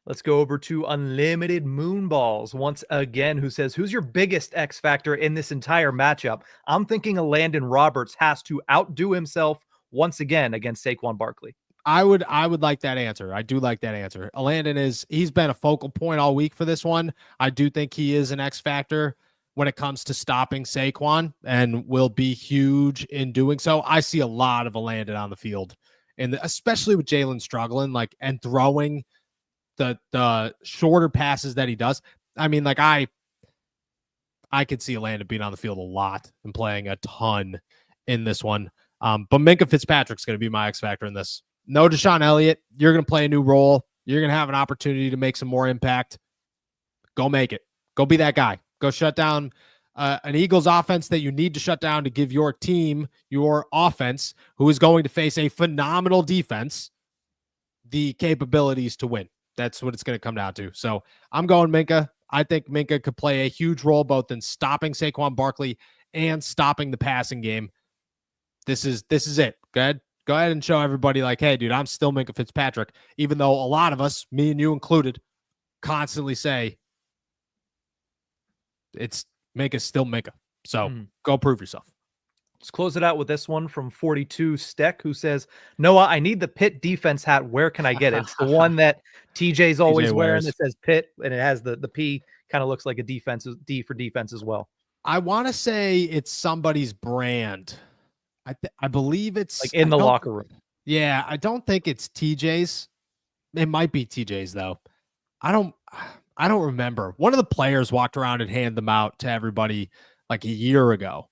Speaker 2: Let's go over to Unlimited Moonballs once again, who says, who's your biggest X factor in this entire matchup? I'm thinking Landon Roberts has to outdo himself once again against Saquon Barkley.
Speaker 1: I would like that answer. I do like that answer. Landon he's been a focal point all week for this one. I do think he is an X factor when it comes to stopping Saquon and will be huge in doing so. I see a lot of Landon on the field, and especially with Jalen struggling and throwing the shorter passes that he does. I mean, I could see Landon being on the field a lot and playing a ton in this one. But Minkah Fitzpatrick's going to be my X factor in this. No Deshaun Elliott. You're going to play a new role. You're going to have an opportunity to make some more impact. Go make it. Go be that guy. Go shut down an Eagles offense that you need to shut down to give your team, your offense, who is going to face a phenomenal defense, the capabilities to win. That's what it's going to come down to. So I'm going Minkah. I think Minkah could play a huge role both in stopping Saquon Barkley and stopping the passing game. This is it. Go ahead and show everybody hey, dude, I'm still Minkah Fitzpatrick, even though a lot of us, me and you included, constantly say it's Minkah still Minkah. So go prove yourself.
Speaker 2: Let's close it out with this one from 42 Steck, who says, Noah, I need the Pitt defense hat. Where can I get it? It's the one that TJ's always wearing that says Pitt, and it has the P, kind of looks like a defense, D for defense as well.
Speaker 1: I want to say it's somebody's brand. I believe it's
Speaker 2: in the locker room.
Speaker 1: Yeah, I don't think it's TJ's. It might be TJ's though. I don't remember. One of the players walked around and handed them out to everybody like a year ago.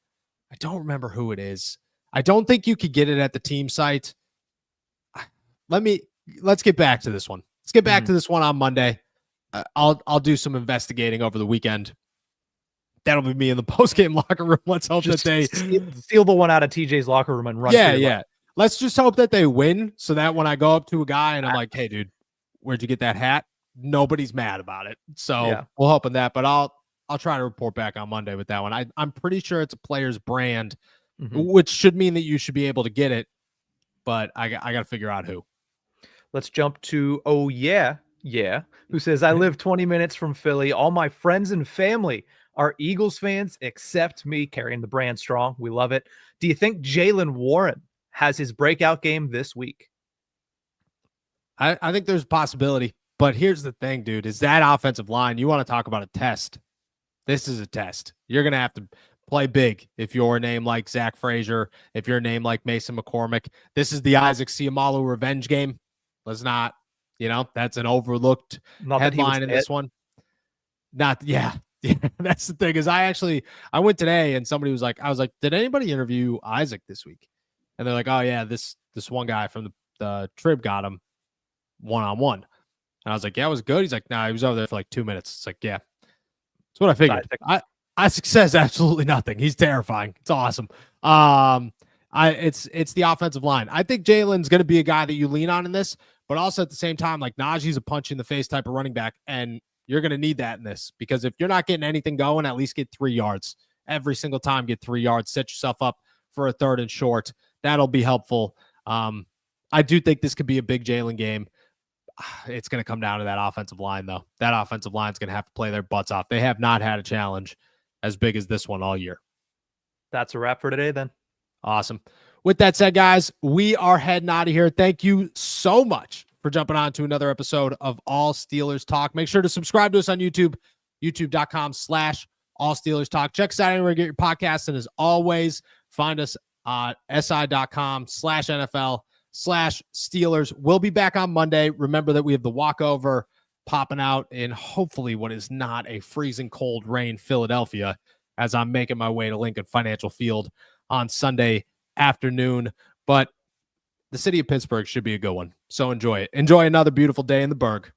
Speaker 1: I don't remember who it is. I don't think you could get it at the team site. Let's get back to this one. Let's get back to this one on Monday. I'll do some investigating over the weekend. That'll be me in the post-game locker room. Let's hope that they
Speaker 2: steal the one out of TJ's locker room and run.
Speaker 1: Yeah. Let's just hope that they win so that when I go up to a guy and I'm like, hey, dude, where'd you get that hat? Nobody's mad about it. So we'll hope on that. But I'll try to report back on Monday with that one. I'm pretty sure it's a player's brand, which should mean that you should be able to get it. But I got to figure out who.
Speaker 2: Let's jump to who says, I live 20 minutes from Philly. All my friends and family are Eagles fans except me, carrying the brand strong. We love it. Do you think Jaylen Warren has his breakout game this week?
Speaker 1: I think there's a possibility. But here's the thing, dude, is that offensive line, you want to talk about a test. This is a test. You're going to have to play big if you're a name like Zach Frazier, if you're a name like Mason McCormick. This is the Isaac Seumalo revenge game. Let's not, that's an overlooked headline in this one. Yeah, that's the thing is I went today and somebody was like, I was like, did anybody interview Isaac this week? And they're like, oh yeah, this one guy from the Trib got him one-on-one. And I was like, yeah, it was good. He's like, nah, he was over there for like 2 minutes. It's like, yeah, that's what I figured. Isaac says absolutely nothing. He's terrifying. It's awesome. It's the offensive line. I think Jalen's going to be a guy that you lean on in this, but also at the same time, like Najee's a punch in the face type of running back, and you're going to need that in this because if you're not getting anything going, at least get 3 yards every single time. Get 3 yards. Set yourself up for a 3rd and short. That'll be helpful. I do think this could be a big Jalen game. It's going to come down to that offensive line, though. That offensive line is going to have to play their butts off. They have not had a challenge as big as this one all year.
Speaker 2: That's a wrap for today, then.
Speaker 1: Awesome. With that said, guys, we are heading out of here. Thank you so much for jumping on to another episode of All Steelers Talk. Make sure to subscribe to us on YouTube, youtube.com/All Steelers Talk. Check us out anywhere you get your podcasts. And as always, find us on si.com/NFL/Steelers. We'll be back on Monday. Remember that we have the walkover popping out in hopefully what is not a freezing cold rain Philadelphia as I'm making my way to Lincoln Financial Field on Sunday afternoon. But the city of Pittsburgh should be a good one. So enjoy it. Enjoy another beautiful day in the Burgh.